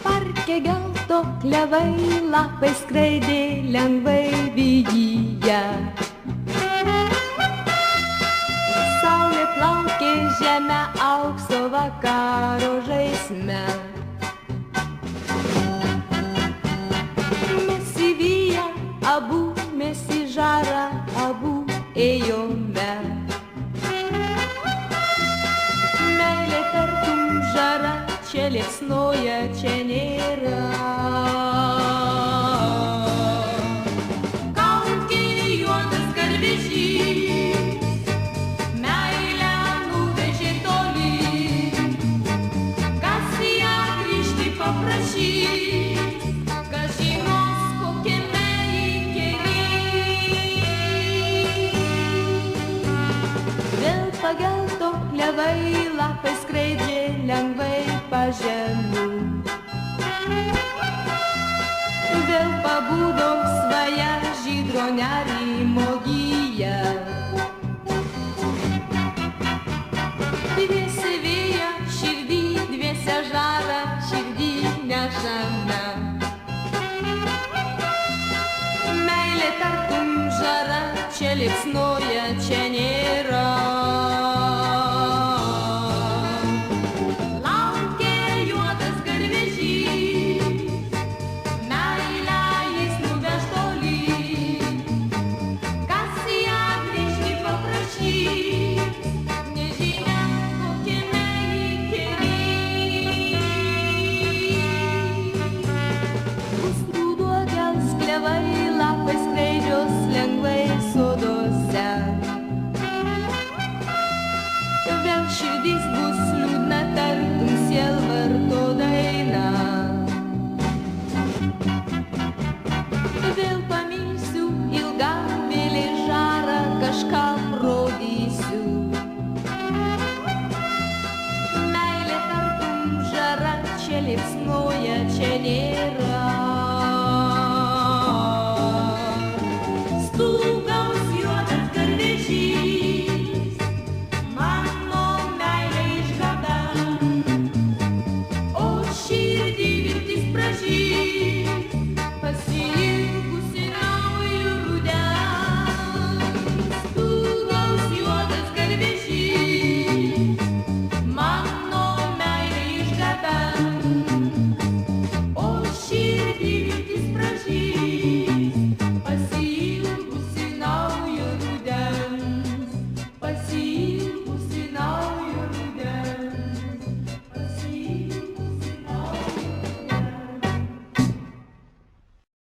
Parke gelto klevai, lapai skraidė lengvai vygyje. Saulė plaukė žemę aukso vakaro žaisme. Mes įvyję abu, mes į žarą abu ėjome. Meilė tartum žara, čia liepsnoja, čia nėra. Kaukė juodas garvežys, meilę nuvežė toli. Kas ją grįžti paprašys, kas žinos, kokiame ji kely. Vėl pagelto klevai, lapai skraidė lengvai pažemių. Vėl pabudo svaja žydro nerimo gyja. Dviese vėja širdį, dviese žara širdį nešame. Meilė tartum žara, čia liepsnoja, čia nėra. Lapai skraidžios lengvai soduose. Vėl širdis bus liūdna, tartum sielvarto daina. Vėl pamilsiu ilgam, vėlė žarą kažkam rodysiu. Meilė tartum žara, čia liepsnoja, čia nėra.